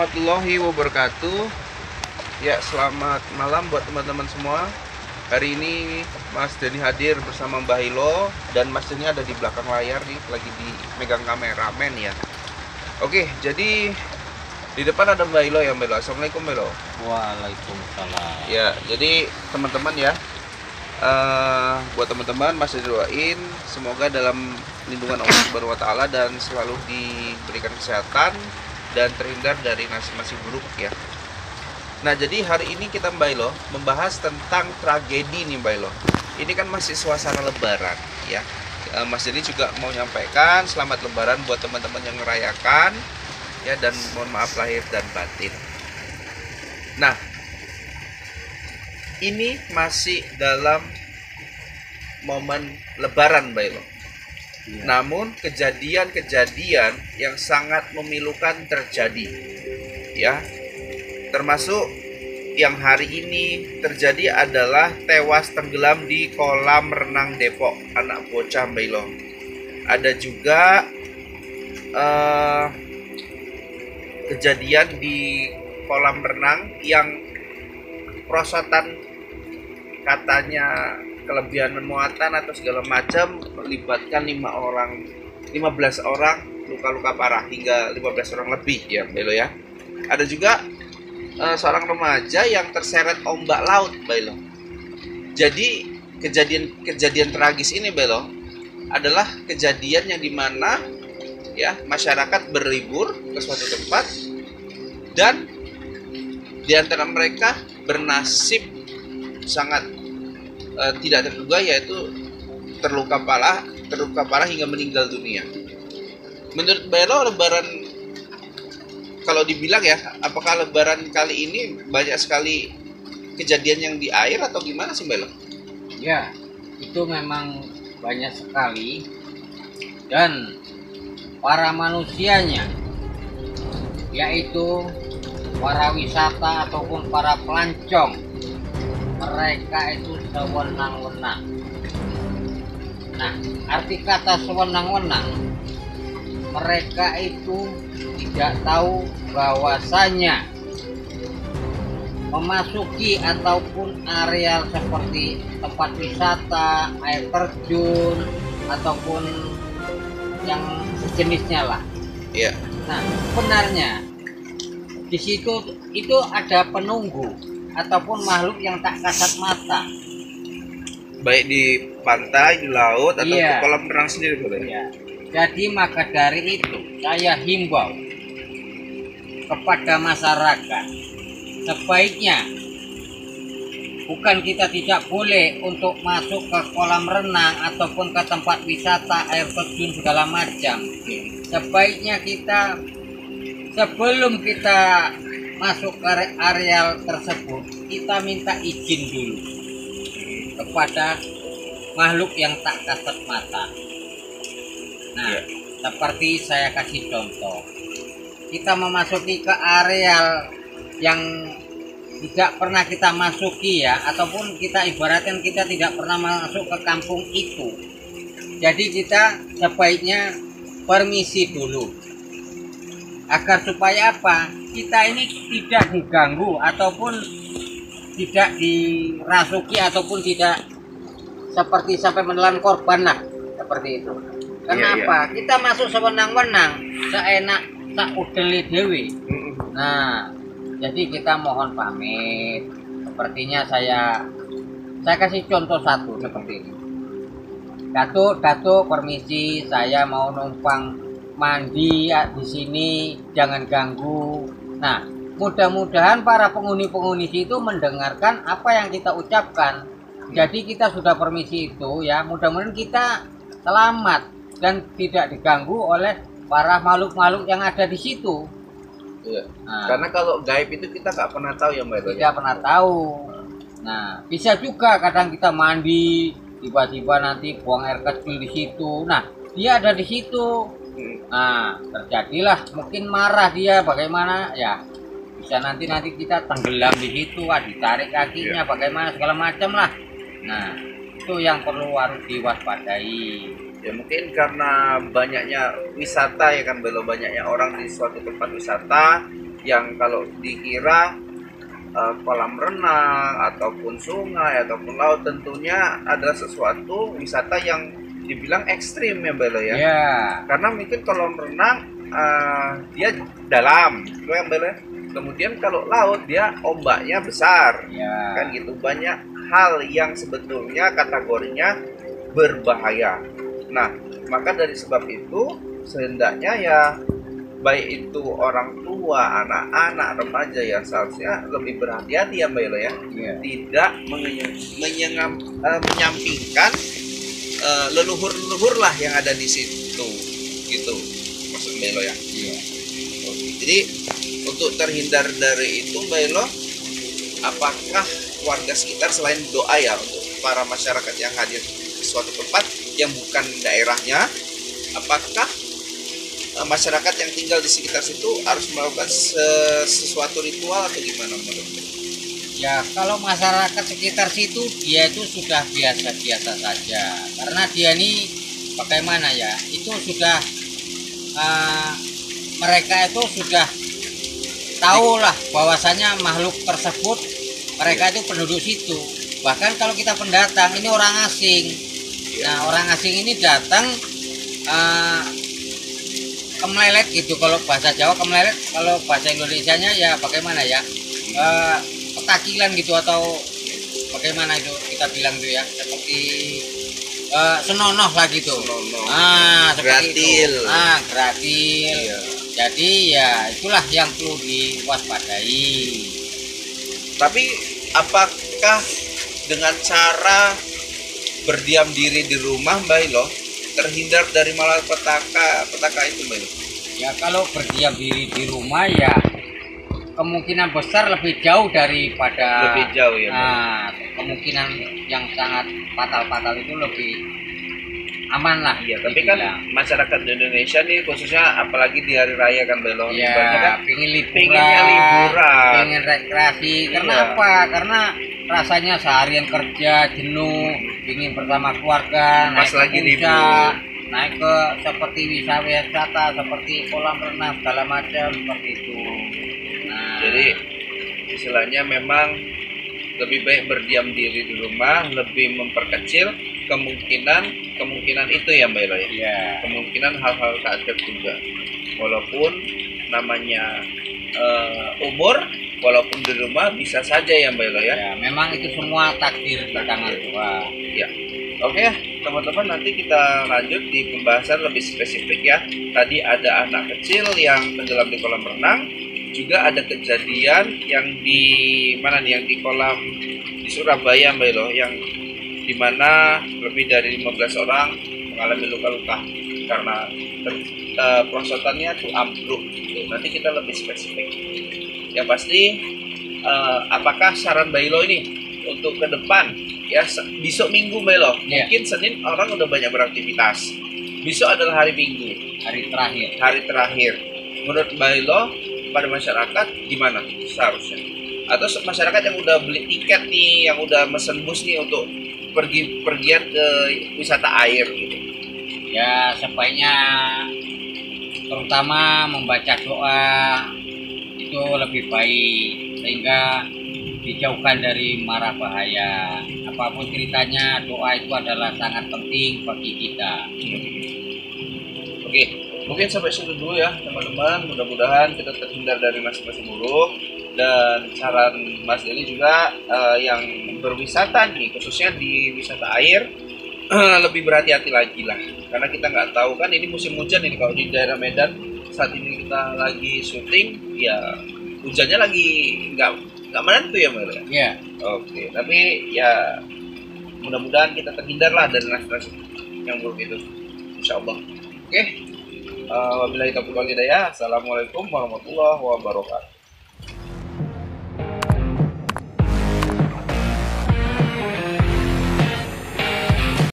warahmatullahi wabarakatuh. Ya, selamat malam buat teman-teman semua. Hari ini Mas Denny hadir bersama Mbah Hilo. Dan Mas Denny ada di belakang layar nih, lagi di megang kameramen ya. Oke, jadi di depan ada Mbah Hilo ya, Mbah Hilo. Assalamualaikum, Mbah Hilo. Waalaikumsalam. Ya, jadi teman-teman ya, buat teman-teman Mas Denny doain semoga dalam lindungan Allah Subhanahu wa taala dan selalu diberikan kesehatan dan terhindar dari nasib-nasib buruk ya. Nah, jadi hari ini kita Mbak Ilo membahas tentang tragedi nih Mbak Ilo. Ini kan masih suasana lebaran ya. Mas Denny juga mau nyampaikan selamat lebaran buat teman-teman yang merayakan ya, dan mohon maaf lahir dan batin. Nah, ini masih dalam momen lebaran Mbak Ilo. Ya. Namun kejadian-kejadian yang sangat memilukan terjadi ya. Termasuk yang hari ini terjadi adalah tewas tenggelam di kolam renang Depok anak bocah Mbak Ilo. Ada juga kejadian di kolam renang yang perosotan katanya kelebihan muatan atau segala macam melibatkan 15 orang luka-luka parah hingga 15 orang lebih ya Belo ya. Ada juga seorang remaja yang terseret ombak laut Belo. Jadi kejadian tragis ini Belo adalah kejadian yang dimana ya masyarakat berlibur ke suatu tempat dan di antara mereka bernasib sangat tidak terduga, yaitu terluka parah hingga meninggal dunia. Menurut Belo, lebaran kalau dibilang ya, apakah lebaran kali ini banyak sekali kejadian yang di air atau gimana sih Belo? Ya, itu memang banyak sekali, dan para manusianya, yaitu para wisata ataupun para pelancong, mereka itu sewenang-wenang. Nah, arti kata sewenang-wenang, mereka itu tidak tahu bahwasanya memasuki ataupun areal seperti tempat wisata, air terjun ataupun yang sejenisnya lah. Iya. Nah, sebenarnya di situ itu ada penunggu ataupun makhluk yang tak kasat mata, Baik di pantai, di laut, atau Iya. di kolam renang sendiri boleh. ya. Jadi maka dari itu saya himbau kepada masyarakat, sebaiknya bukan kita tidak boleh untuk masuk ke kolam renang ataupun ke tempat wisata, air terjun segala macam. Sebaiknya kita sebelum kita masuk ke areal tersebut, kita minta izin dulu kepada makhluk yang tak kasat mata. Nah, seperti saya kasih contoh, kita memasuki ke areal yang tidak pernah kita masuki ya, ataupun kita ibaratkan kita tidak pernah masuk ke kampung itu. Jadi kita sebaiknya permisi dulu, agar supaya apa? Kita ini tidak diganggu ataupun tidak dirasuki ataupun tidak seperti sampai menelan korban lah, seperti itu. Kenapa? Kita masuk sewenang-wenang, seenak tak udeli dewi. Nah, jadi kita mohon pamit. Sepertinya saya kasih contoh satu seperti ini. Datuk, permisi, saya mau numpang mandi di sini, jangan ganggu. Nah, mudah-mudahan para penghuni situ mendengarkan apa yang kita ucapkan. Jadi kita sudah permisi itu ya, mudah-mudahan kita selamat dan tidak diganggu oleh para makhluk-makhluk yang ada di situ. Iya. Nah, Karena kalau gaib itu kita nggak pernah tahu ya Mbak Ilo. tidak pernah tahu. Nah, bisa juga kadang kita mandi, tiba-tiba nanti buang air kecil di situ. Nah, dia ada di situ. Nah, terjadilah mungkin marah dia, bagaimana ya, bisa nanti kita tenggelam di situ, ditarik kakinya, bagaimana segala macam lah. Nah, itu yang perlu harus diwaspadai. Ya mungkin karena banyaknya wisata ya kan, belum banyaknya orang di suatu tempat wisata, yang kalau dikira kolam renang ataupun sungai ataupun laut tentunya adalah sesuatu wisata yang dibilang ekstrim ya Belo ya. Ya. Karena mungkin kolam renang dia dalam, itu yang Belo. Kemudian kalau laut dia ombaknya besar, Ya. kan gitu. Banyak hal yang sebetulnya kategorinya berbahaya. Nah, maka dari sebab itu sehendaknya ya baik itu orang tua, anak-anak, remaja ya seharusnya lebih berhati-hati ya Mbak Elo ya. Iya. Tidak menyampingkan leluhur-leluhur lah yang ada di situ, gitu maksud Mbak Elo ya. Iya. Jadi untuk terhindar dari itu Mbak Elo, apakah warga sekitar selain doa ya untuk para masyarakat yang hadir di suatu tempat yang bukan daerahnya, apakah masyarakat yang tinggal di sekitar situ harus melakukan sesuatu ritual atau gimana menurut? Ya, kalau masyarakat sekitar situ dia itu sudah biasa-biasa saja. Karena dia ini bagaimana ya? Itu sudah mereka itu sudah tahu lah bahwasanya makhluk tersebut mereka itu penduduk situ. Bahkan kalau kita pendatang ini orang asing. Nah, orang asing ini datang kemelelet gitu, kalau bahasa Jawa kemelelet, kalau bahasa Indonesianya ya bagaimana ya, petakilan gitu atau bagaimana itu kita bilang itu ya, seperti senonoh lah gitu. Senonoh. Seperti Gratil. itu. Gratil. Iya. Jadi ya itulah yang perlu diwaspadai. Tapi apakah dengan cara berdiam diri di rumah Mbak Ilo terhindar dari malapetaka itu Mbak Ilo? Ya kalau berdiam diri di rumah ya kemungkinan besar lebih jauh daripada Lebih jauh ya, Mbak. kemungkinan yang sangat fatal itu lebih aman lah. Iya, tapi kan dibilang. masyarakat di Indonesia nih khususnya apalagi di hari raya kan Mbak Ilo, Ya, kan pengennya liburan, pengen rekreasi. Karena Iya. apa? Karena rasanya seharian kerja jenuh, ingin bersama keluarga, Pas naik lagi ke libur. puncak, naik ke seperti wisata seperti kolam renang segala macam seperti itu. Nah, Jadi istilahnya memang lebih baik berdiam diri di rumah, lebih memperkecil kemungkinan itu ya Mbak Elo ya. ya, Kemungkinan hal-hal kaget juga. Walaupun namanya umur, walaupun di rumah bisa saja ya Mbak Elo ya. ya, memang itu semua takdir di tangan Tuhan. Ya. Oke ya, teman-teman, nanti kita lanjut di pembahasan lebih spesifik ya. Tadi ada anak kecil yang tenggelam di kolam renang, juga ada kejadian yang di mana nih, yang di kolam di Surabaya Mbak Elo, yang dimana lebih dari 15 orang mengalami luka-luka karena perosotannya tuh ambruk gitu. Nanti kita lebih spesifik. Yang pasti apakah saran Mbak Elo ini untuk ke depan ya, besok Minggu Mbak Elo, Iya. mungkin Senin orang udah banyak beraktivitas, besok adalah hari Minggu, hari terakhir. Menurut Mbak Elo, pada masyarakat gimana seharusnya? Atau masyarakat yang udah beli tiket nih, yang udah mesen bus nih untuk pergian ke wisata air gitu? Ya, sebaiknya terutama membaca doa itu lebih baik sehingga dijauhkan dari mara bahaya. Apapun ceritanya, doa itu adalah sangat penting bagi kita. Oke, mungkin sampai situ dulu ya teman-teman. Mudah-mudahan kita terhindar dari nasib-nasib buruk. Dan saran Mas Deli juga yang berwisata nih, khususnya di wisata air, lebih berhati-hati lagi lah. Karena kita nggak tahu kan ini musim hujan ini, kalau di daerah Medan saat ini kita lagi syuting, ya hujannya lagi nggak menentu ya Mbak. Ya, Oke, tapi ya mudah-mudahan kita terhindar lah dari nasib-nasib yang buruk itu, insya Allah. Oke, wabillahi taufiq wal hidayah. Assalamualaikum warahmatullahi wabarakatuh.